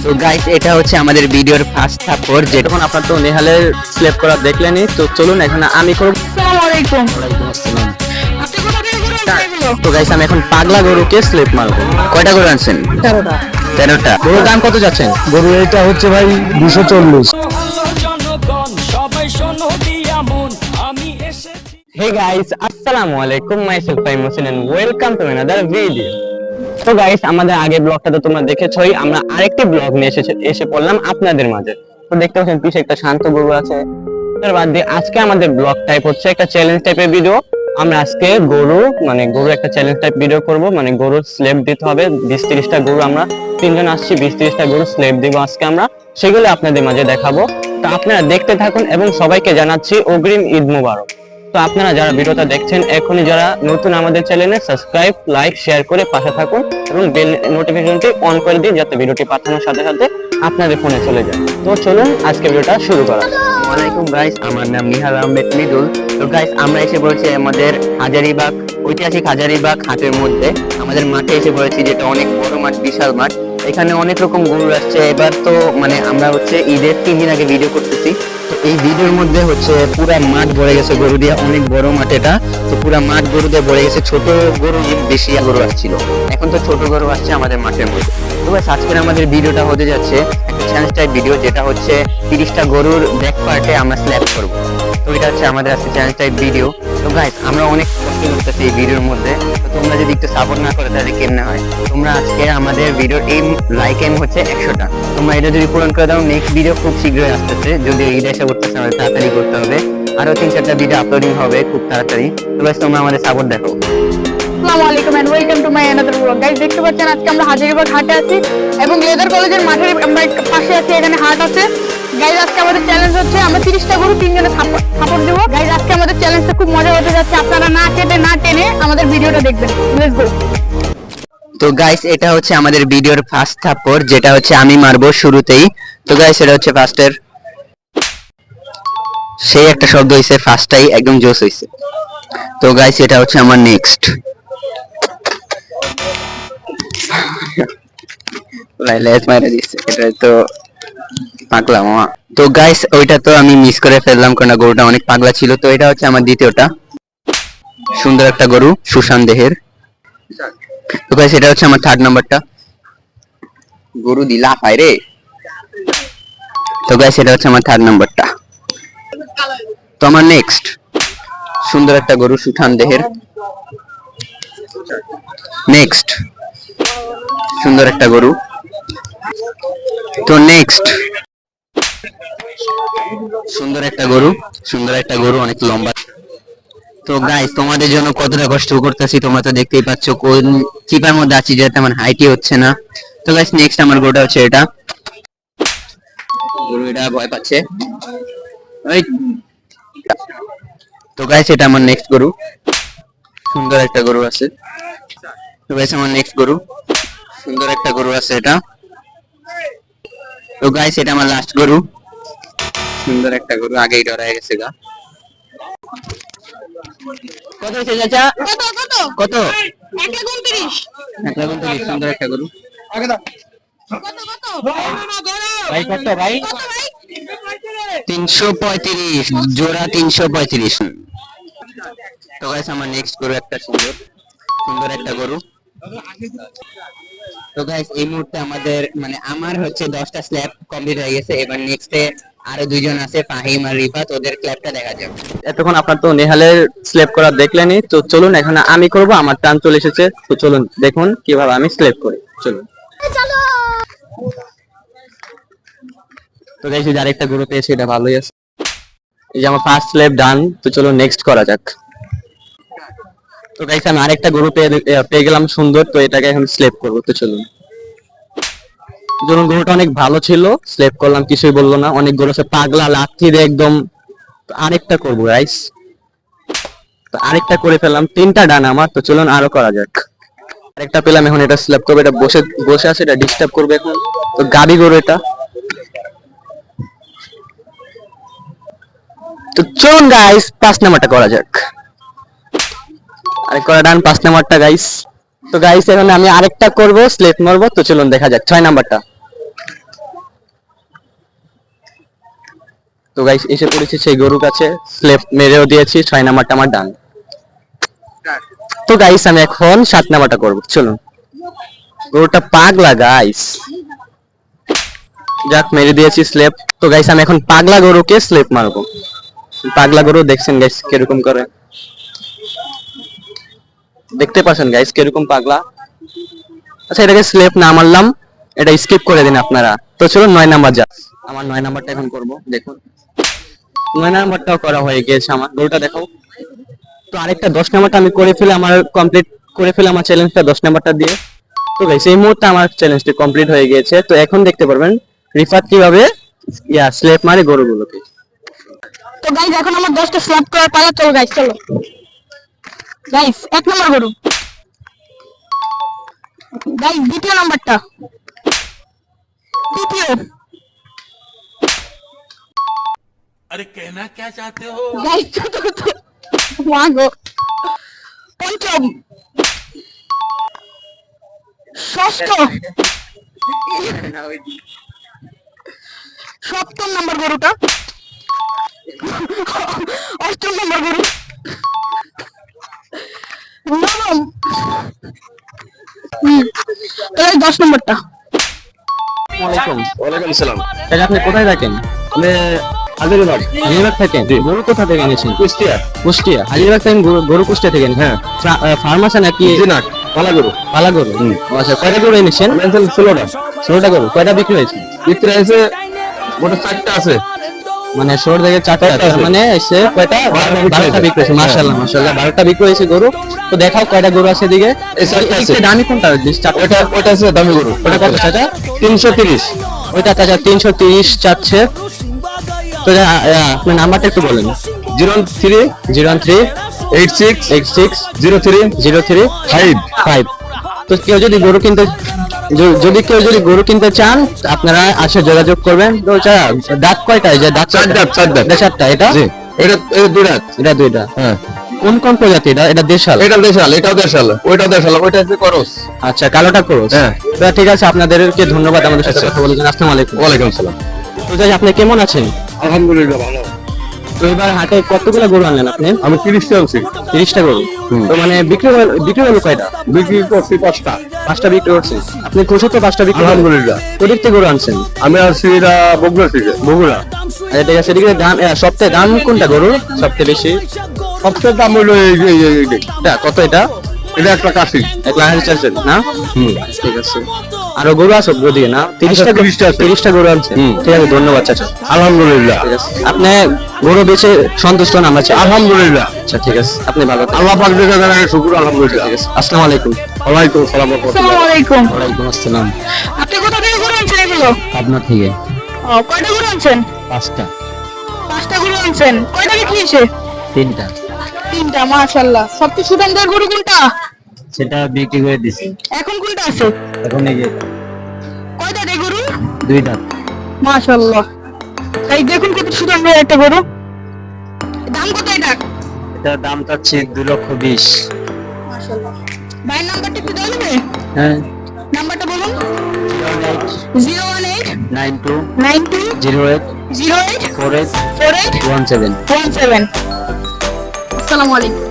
তো গাইস এটা হচ্ছে আমাদের ভিডিওর ফার্স্ট থাপ্পড়, যেটা আপনারা তো নেহালের স্লেপ করা দেখলেনই। তো চলুন এখন আমি করব। আসসালামু আলাইকুম। ওয়ালাইকুম আসসালাম। আপনি কোথা থেকে গরু এগুলো? তো গাইস আমি এখন পাগলা গরুকে স্লেপ মারবো। কয়টা গরু আনছেন? 13টা। 13টা। গরুর দাম কত যাচ্ছেন? গরু এটা হচ্ছে ভাই 240। হে গাইস আসসালামু আলাইকুম, myself Fahim Hossain and welcome to another video. তো গাইস আমাদের আগের ব্লগটা তো তোমরা দেখেছোই, আমরা আরেকটি ব্লগ নিয়ে এসে পড়লাম আপনাদের মাঝে। তো দেখতে পাচ্ছেন পিছে একটা শান্ত গরু আছে। তার বাদ দিয়ে আজকে আমাদের ব্লগ টাইপ হচ্ছে একটা চ্যালেঞ্জ টাইপের ভিডিও। আমরা আজকে গরু একটা চ্যালেঞ্জ টাইপ ভিডিও করব, মানে গরুর স্লেপ দিতে হবে। 20-30টা গরু, আমরা তিনজন আসছি, 20-30টা গরু স্লেপ দিব আজকে আমরা, সেগুলো আপনাদের মাঝে দেখাবো। তো আপনারা দেখতে থাকুন এবং সবাইকে জানাচ্ছি অগ্রিম ঈদ মোবারক। তো আপনারা যারা ভিডিওটা দেখছেন এখনই, যারা নতুন আমাদের চ্যানেলে সাবস্ক্রাইব, লাইক, শেয়ার করে পাশে থাকুন এবং বেল নোটিফিকেশনটি অন করে দিন, যাতে ভিডিওটি পাঠানোর সাথে সাথে আপনাদের ফোনে চলে যায়। তো চলুন আজকে ভিডিওটা শুরু করা যাক। ওয়ালাইকুম গাইস, আমার নাম নিহাল আহমেদ মৃদুল। তো গাইস আমরা এসে পড়েছি আমাদের হাজারীবাগ, ঐতিহাসিক হাজারীবাগ হাটের মধ্যে। আমাদের মাঠে এসে পড়েছি, যেটা অনেক বড় মাঠ, বিশাল মাঠ। এখানে অনেক রকম গরু আসছে। এবার তো আমরা ঈদের 3 দিন আগে ভিডিও করতেছি। তো এই ভিডিওর মধ্যে পুরা মাঠ ভরে গেছে গরু দিয়ে, অনেক বড় মাঠ এটা। তো পুরা মাঠ গরু দিয়ে ভরে গেছে। ছোট গরু বেশি গরু আসছিল, এখন তো ছোট গরু আসছে আমাদের মাঠের মধ্যে। তো গাইস আজকের আমাদের ভিডিওটা হতে যাচ্ছে একটা চ্যালেঞ্জ টাইপ ভিডিও, যেটা হচ্ছে 30টা গরুর ব্যাক পার্টে আমরা স্ল্যাপ করব। তো এটা হচ্ছে আমাদের আজকে চ্যালেঞ্জ টাইপ ভিডিও। তো গাইস আমরা অনেক কষ্ট করতেছি এই ভিডিওর মধ্যে। তো তোমরা যদি একটু সাপোর্ট না করে তাহলে কেমনে হয়? তোমরা আজকে আমাদের ভিডিওর লাইক হচ্ছে 100টা। তোমরা এটা যদি পূরণ করে দাও, নেক্সট ভিডিও খুব শীঘ্রই আসতেছে। যদি ঈদ এসে করতেছে, আমাদের তাড়াতাড়ি করতে হবে। আরো 3-4টা ভিডিও আপলোডিং হবে খুব তাড়াতাড়ি। তো গাইস তোমরা আমাদের সাপোর্ট দেখো। আসসালামু আলাইকুম and welcome to my another blog. Guys দেখতে পাচ্ছেন আজকে আমরা হাজারীবাগ হাটে আছি এবং লেদার কলেজের মাঠের আমরা পাশে আছি, এখানে হাট আছে। গাইস আজকে আমাদের চ্যালেঞ্জ হচ্ছে আমরা 30টা গরু 3 জনে সাপোর্ট দেব। গাইস আজকে আমাদের চ্যালেঞ্জটা খুব মজা হতে যাচ্ছে, আপনারা না কেটে না টেনে আমাদের ভিডিওটা দেখবেন। Let's go. তো গাইস এটা হচ্ছে আমাদের ভিডিওর ফার্স্ট থাপ্পড়, যেটা হচ্ছে আমি মারবো শুরুতেই। তো গাইস এটা হচ্ছে ফার্স্টের, সেই একটা শব্দ হইছে, ফার্স্টটাই একদম জোস হইছে। তো গাইস এটা হচ্ছে আমার নেক্সট। লেজ মারা দিছে, এটা তো পাগলা মামা। তো গাইস ওইটা তো আমি মিস করে ফেললাম, কারণ গরুটা অনেক পাগলা ছিল। তো এটা হচ্ছে আমার দ্বিতীয়টা, সুন্দর একটা গরু, সুশান দেহের। তো গাইস এটা হচ্ছে আমার থার্ড নাম্বারটা। গরু দিলা পায় রে। তো গাইস এটা হচ্ছে আমার থার্ড নাম্বারটা। তো আমার নেক্সট, সুন্দর একটা গরু, সুঠান দেহের। নেক্সট, সুন্দর একটা গরু। তো নেক্সট, সুন্দর একটা গরু অনেক লম্বা। তো গাইস তোমাদের জন্য কতটা কষ্ট করতেছি তোমরা তো দেখতেই পাচ্ছ, কোন চিপার মধ্যে আছি, যেটা আমার হাইটই হচ্ছে না। তো গাইস নেক্সট আমার গরুটা হচ্ছে এটা। গরু এটা ভয় পাচ্ছে। তো গাইস এটা আমার নেক্সট গরু, সুন্দর একটা গরু আছে। তো গাইস আমার নেক্সট গরু, সুন্দর একটা গরু আছে এটা। তো গাইস এটা আমার লাস্ট গরু, সুন্দর একটা গরু, আগেই ডরায় গেছে গা। কত হয়েছে চাচা? কত কত কত? 129। 129, সুন্দর একটা গরু। কত কত ভাই কত ভাই? কত ভাই? 335 জোড়া, 335। তো গাইস আমার নেক্সট গরু একটা সুন্দর একটা গরু। তো গাইস এই মুহূর্তে আমাদের আমার হচ্ছে 10টা স্ল্যাব কমপ্লিট হয়ে গেছে। এবার নেক্সটে আরো দুইজন আছে, ফাহিম আর রিফাত, ওদের ক্ল্যাপটা দেখা যাবে। এতক্ষণ আপনার তো নেহালের স্ল্যাব করা দেখলেনই। তো চলুন এখন আমি করব, আমার টান চলে এসেছে। তো চলুন দেখুন কিভাবে আমি স্ল্যাব করি। চলুন। চলো। তো গাইস এই যে আরেকটা গরু পেয়েছি, এটা ভালোই আছে। এই যে আমার ফার্স্ট স্ল্যাব ডান। তো চলুন নেক্সট করা যাক। তো গাইস আমি আরেকটা গরু পেয়ে গেলাম সুন্দর। তো এটাকে এখন স্লেপ করবো। তো চলুন। গরুটা অনেক ভালো ছিল, স্লেপ করলাম, কিছুই বললো না। অনেক গরু আছে পাগলা, লাথি দিয়ে একদম। আরেকটা করবো গাইস। তো আরেকটা করে ফেললাম, 3টা ডান আমার। তো চলুন আরো করা যাক। আরেকটা পেলাম, এখন এটা স্লেপ করবো। এটা বসে আছে, এটা ডিস্টার্ব করবে এখন। তো গাবি গরু এটা। তো চলুন গাইস 5 নাম্বারটা করা যাক। আরেক করা ডান, 5 নাম্বারটা গাইস। তো গাইস এখন আমি আরেকটা করব, স্লেপ মারবো। তো চলুন দেখা যাক 6 নাম্বারটা। তো গাইস এসে পড়েছি সেই গরুর কাছে, স্লেপ মেরেও দিয়েছি, 6 নাম্বারটা আমার ডান। তো গাইস আমি এখন 7 নাম্বারটা করব, চলুন। গরুটা পাগলা গাইস, যাক মেরে দিয়েছি স্লেপ। তো গাইস আমি এখন পাগলা গরুকে স্লেপ মারবো। পাগলা গরু দেখছেন গাইস কিরকম করে, দেখতে পাচ্ছেন গাইস কিরকম পাগলা। আচ্ছা এটাকে স্লেপ না মারলাম, এটা স্কিপ করে দিন আপনারা। তো চলুন 9 নাম্বার যা, আমার 9 নাম্বারটা এখন করব। দেখুন 9 নাম্বারটাও করা হয়ে গিয়েছে আমার, গরুটা দেখাও। তো আরেকটা 10 নাম্বারটা আমি করে ফেলে আমার কমপ্লিট করে ফেলে আমার চ্যালেঞ্জটা 10 নাম্বারটা দিয়ে। তো গাইস এই মুহূর্তে আমার চ্যালেঞ্জটি কমপ্লিট হয়ে গিয়েছে। তো এখন দেখতে পারবেন রিফাত কিভাবে স্লেপ মারে গরুগুলোকে। তো গাইস এখন আমার 10টা স্ল্যাপ করার পালা, চলো গাইস চলো। গাইস 1 নম্বর গরু, গাইস দ্বিতীয় নাম্বারটা, তৃতীয়, अरे कहना क्या चाहते हो? গাইস চতুর্থ, মাগো, পঞ্চম, ষষ্ঠ, সপ্তম নাম্বার গরুটা, অষ্টম নাম্বার গরু, নবম, তাহলে 10 নম্বরটা। ওয়ালাইকুম ওয়ালাইকুম আসসালাম। তাহলে আপনি কোথায় থাকেন? আমি হাজারিবাগ। হাজিরবাগ থাকেন? গরু কোথা থেকে এনেছেন? কুষ্টিয়া। কুষ্টিয়া, হাজিরবাগ থেকে গরু কুষ্টিয়া থেকে এনেছেন? হ্যাঁ। ফার্ম আছে নাকি? জিনাক পালা গরু। পালা গরু। আচ্ছা কয়টা গরু এনেছেন? আমি আনছিলাম 16টা। 16টা গরু, কয়টা বিক্রি হয়েছে? বিক্রি আছে মোট 4টা আছে। মানে 16 থেকে 4টা আছে, মানে এসে কয়টা? 12টা বিক্রি হয়েছে। মাশাআল্লাহ মাশাআল্লাহ, 12টা বিক্রি হয়েছে গরু। তো দেখাও কয়টা গরু আছে এদিকে। এই 4টা আছে। এদিকে দামি কোনটা? ওটা আছে দামি গরু। ওটা কত চাচা? 330। ওইটা চাচা 330 চাচ্ছে। তো আপনার নাম্বারটা একটু বলেন। 03 013 86 86 03 03 5। 5। তো কেউ যদি গরু কিনতে যদি কেউ যদি গরু কিনতে চান আপনারা আসে যোগাযোগ করবেন। তো দাঁত কয়টা? এই যে দাঁত 4 দাঁত 4 দাঁত। এটা 4টা, এটা জি এটা 2 দাঁত। এটা 2টা। হ্যাঁ কোন কোন প্রজাতি? এটা এটা দেশাল? এটা দেশাল, এটাও দেশাল, ওইটাও দেশাল, ওইটা আছে করস। আচ্ছা কালোটা ক্রস। হ্যাঁ। তো ঠিক আছে, আপনাদেরকে ধন্যবাদ আমাদের সাথে আচ্ছা। কথা বলার জন্য। আসসালামু আলাইকুম। ওয়ালাইকুম আসসালাম। তো যাই, আপনি কেমন আছেন? আলহামদুলিল্লাহ ভালো। তো এবার হাটে কতগুলো গরু আনলেন আপনি? আমি 30টা আনছি। 30টা গরু। তো মানে বিক্রি হলো কয়টা? বিক্রি করছি 5টা। 5টা বিক্রি করছে। আপনি খুশি তো? 5টা বিক্রি হলো? আলহামদুলিল্লাহ। কোথা থেকে গরু আনছেন? আমি আসছি এটা বগুড়া থেকে। বগুড়া। আচ্ছা ঠিক আছে, এদিকে দাম সবচেয়ে দাম কোনটা গরুর সবচেয়ে বেশি? সবচেয়ে দাম হলো এটা কত? এটা এটা একটা কাশি। 1,00,000 চাচ্ছেন না? ঠিক আছে। আরো গরু আছে ওদিকে না? 30টা 30টা আছে। 30টা গরু আনছেন। ঠিক আছে, ধন্যবাদ চাচা। আলহামদুলিল্লাহ। ঠিক আছে, আপনি গরু বেচে সন্তুষ্ট না? আমরা চাই। আলহামদুলিল্লাহ। আচ্ছা ঠিক আছে, আপনি ভালো থাকবেন। আল্লাহ পাক দেখে জানাই শুকর আলহামদুলিল্লাহ। ঠিক আছে, আসসালামু আলাইকুম। ওয়ালাইকুম আসসালাম। আসসালামু আলাইকুম। ওয়ালাইকুম আসসালাম। আপনি কোথা থেকে গরু আনছেন এগুলো? আপনার থেকে ও, কয়টা গরু আনছেন? 5টা। 5টা গরু আনছেন, কয়টা বিক্রি হয়েছে? 3টা। 3টা, মাশাআল্লাহ। সবচেয়ে সুদামদার গরু কোনটা? সেটা বিক্রি করে দিছি। এখন কোনটা আছে? এখন এই যে কয়টা রে গরু? 2টা। মাশাআল্লাহ। এই দেখুন কত সুদামদার একটা গরু। দাম কত এটা? এটা দাম চাচ্ছি 2,20,000। মাশাআল্লাহ। ভাই নাম্বারটা একটু দাও যাবে? হ্যাঁ। নাম্বারটা বলুন। 018 92 92 08 08 48 48 17। 17। আসসালামু আলাইকুম।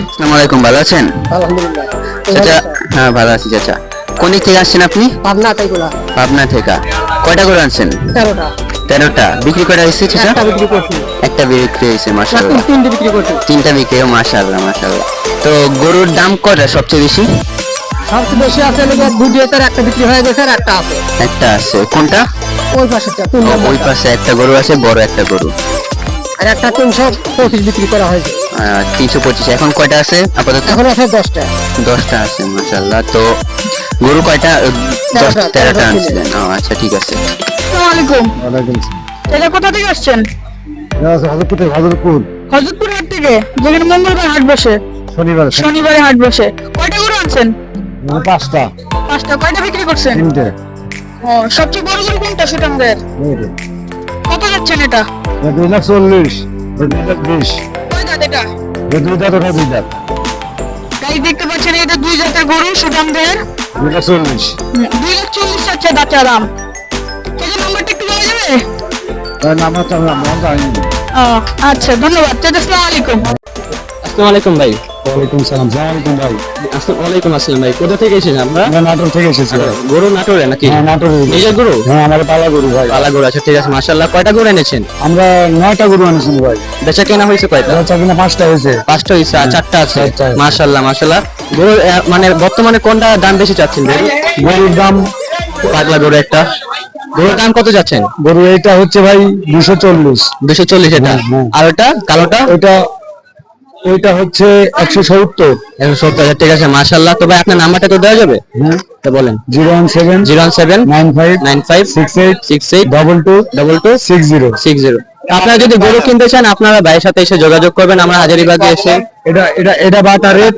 আসসালামু আলাইকুম, ভালো আছেন? আলহামদুলিল্লাহ। চাচা হ্যাঁ ভালো আছি চাচা। কোন দিক থেকে আসছেন আপনি? পাবনা তাইগুলা পাবনা থেকে। কয়টা করে আনছেন? 13টা। 13টা বিক্রি করা হয়েছে চাচা? একটা বিক্রি করছি। একটা বিক্রি হয়েছে, মাশাআল্লাহ। 3টে বিক্রি করছি। 3টা বিক্রি, মাশাআল্লাহ মাশাআল্লাহ। তো গরুর দাম কয়টা সবচেয়ে বেশি? সবচেয়ে বেশি আছে লেগে দুইটার একটা বিক্রি হয়ে গেছে, আর একটা আছে একটা আছে। কোনটা? ওই পাশেরটা। ওই পাশে একটা গরু আছে, বড় একটা গরু। আর একটা 325 বিক্রি করা হয়েছে। 325। এখন কয়টা আছে আপাতত? এখন আছে 10টা। 10টা আছে, মাশাআল্লাহ। তো গরু কয়টা? 13টা আনছিলেন। আচ্ছা ঠিক আছে। আসসালামু আলাইকুম। ওয়ালাইকুম আসসালাম। এটা কোথা থেকে আসছেন? হাজারপুর থেকে হাজারপুর। হযরতপুর হাট থেকে, যেখানে মঙ্গলবার হাট বসে, শনিবার শনিবারে হাট বসে। কয়টা গরু আনছেন? 5টা। 5টা। কয়টা বিক্রি করছেন? 3টে। ও, সবচেয়ে বড় গরু কোনটা সুদামদের? কত যাচ্ছেন এটা? 2,40,000। 2,20,000। কয় দাঁত এটা? 2 দাঁত ওটা 2 দাঁত। গাইস দেখতে পাচ্ছেন, এটা 2 জাতের গরু সুদামদের। 2,40,000। 2,40,000 চাচ্ছে দাঁতের দাম। এই যে নাম্বারটা একটু বলা যাবে? আমরা তো আমরা জানি না। আচ্ছা ধন্যবাদ চাচা, আসসালামু আলাইকুম। আসসালামু আলাইকুম ভাই। ওয়ালাইকুম সালাম। সালাম আলাইকুম ভাই। ওয়ালাইকুম আসসালাম ভাই। কোথা থেকে এসেছেন আমরা? আমরা নাটোর থেকে এসেছি ভাই। গরু নাটোরে নাকি? হ্যাঁ নাটোর। নিজের গরু? হ্যাঁ আমাদের পালা গরু ভাই। পালা গরু আছে, ঠিক আছে মাশাআল্লাহ। কয়টা গরু এনেছেন? আমরা 9টা গরু আনেছি ভাই। বেচা কেনা হয়েছে কয়টা? বেচা কিনা 5টা হয়েছে। 5টা হয়েছে আর 4টা আছে। 4টা আছে। মাশাআল্লাহ মাশাআল্লাহ। গরু মানে বর্তমানে কোনটা দাম বেশি চাচ্ছেন গরু? গরুর দাম পাগলা গরু একটা। গরুর দাম কত যাচ্ছেন? গরু এটা হচ্ছে ভাই 240। 240 এটা। হ্যাঁ। আর ওটা কালোটা? ওইটা হচ্ছে 170। 170,000, ঠিক আছে মাশাআল্লাহ। তো ভাই আপনার নাম্বারটা তো দেওয়া যাবে? হ্যাঁ তো বলেন। 017 017 95 95 68 68 22 22 60। 60। আপনারা যদি গরু কিনতে চান আপনারা ভাইয়ের সাথে এসে যোগাযোগ করবেন। আমরা হাজারীবাগে এসে এটা বাটা রেট।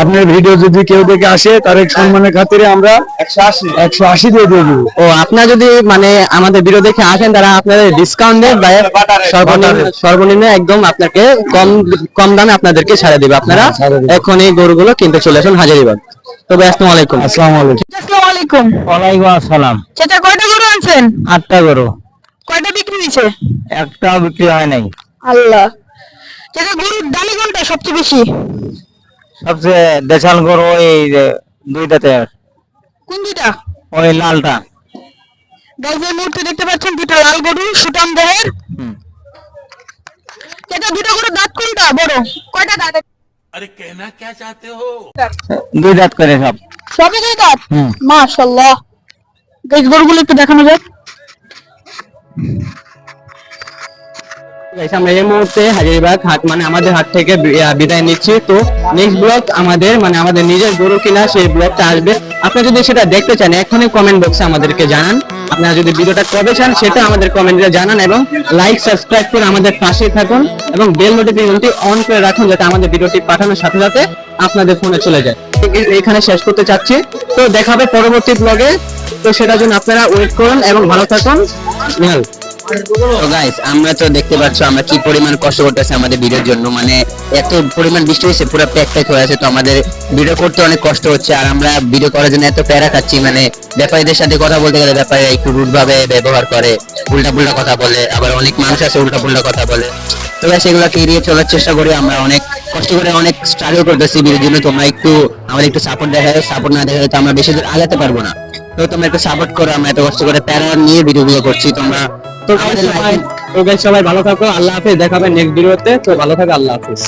আপনার ভিডিও যদি কেউ দেখে আসে তার সম্মানের খাতিরে আমরা 180 দিয়ে দিয়ে দেবো। ও আপনারা যদি মানে আমাদের ভিডিও দেখে আসেন তারা আপনাদের ডিসকাউন্ট দেয় ভাইয়ের সর্বনিম্ন একদম আপনাকে কম দামে আপনাদেরকে ছাড়া দিবে। আপনারা হ্যাঁ, ছাড়া দিবে। এখন এই গরুগুলো কিনতে চলে আসুন হাজারীবাগ। তবে আসসালামু আলাইকুম। আসসালামু আলাইকুম। আসসালামু আলাইকুম। ওয়ালাইকুম আসসালাম। চাচা কয়টা গরু আনছেন? 8টা গরু। কয়টা বিক্রি হয়েছে? একটা বিক্রি হয় নাই। আল্লাহ। চাচা গরুর দামি কোনটা সবচেয়ে বেশি? সবচেয়ে দেশাল গরু এই যে দুইটাতে, কোন দুইটা? ওই লালটা। গাইজ এই মুহূর্তে দেখতে পাচ্ছেন দুটো লাল গরু সুটাম দেহের। চাচা দুটো গরুর দাঁত কোনটা বড়? কয়টা দাঁত? अरे कहना क्या चाहते हो? দুই দাঁত করে সব। সবই দুই দাঁত? হুম। মাশাআল্লাহ। গাইজ গরুগুলো একটু দেখানো যাক। গাইস আমরা এই মুহূর্তে হাজারীবাগ হাট মানে আমাদের হাট থেকে বিদায় নিচ্ছি। তো নেক্সট ব্লগ আমাদের মানে আমাদের নিজের গরু কিনা সেই ব্লগটা আসবে। আপনারা যদি সেটা দেখতে চান এখনই কমেন্ট বক্সে আমাদেরকে জানান। আপনারা যদি ভিডিওটা কবে চান সেটা আমাদের কমেন্টে জানান এবং লাইক সাবস্ক্রাইব করে আমাদের পাশে থাকুন এবং বেল নোটিফিকেশনটি অন করে রাখুন যাতে আমাদের ভিডিওটি পাঠানোর সাথে সাথে আপনাদের ফোনে চলে যায়। এখানে শেষ করতে চাচ্ছি। তো দেখা হবে পরবর্তী ব্লগে। তো সেটার জন্য আপনারা ওয়েট করুন এবং ভালো থাকুন। নিহাল। তো গাইস আমরা তো দেখতে পাচ্ছ আমরা কি পরিমাণ কষ্ট করতেছি আমাদের ভিডিওর জন্য, মানে এত পরিমাণ বৃষ্টি হয়েছে পুরো প্যাক হয়ে আছে। তো আমাদের ভিডিও করতে অনেক কষ্ট হচ্ছে আর আমরা ভিডিও করার জন্য এত প্যারা খাচ্ছি। মানে ব্যাপারীদের সাথে কথা বলতে গেলে ব্যাপারীরা একটু রুড ভাবে ব্যবহার করে, উল্টা পুল্টা কথা বলে, আবার অনেক মানুষ আছে উল্টা পুল্টা কথা বলে। তো গাইস এগুলোকে এড়িয়ে চলার চেষ্টা করি। আমরা অনেক কষ্ট করে অনেক স্ট্রাগল করতেছি ভিডিওর জন্য। তোমরা একটু আমাদের একটু সাপোর্ট দেখায়, সাপোর্ট না দেখালে তো আমরা বেশি দূর আগাতে পারবো না। তো তোমরা একটু সাপোর্ট করো, আমরা এত কষ্ট করে প্যারা নিয়ে ভিডিওগুলো করছি। তোমরা তো গাইস সবাই ভালো থাকো। আল্লাহ হাফেজ। দেখা হবে নেক্সট ভিডিওতে। তো ভালো থাকো। আল্লাহ হাফেজ।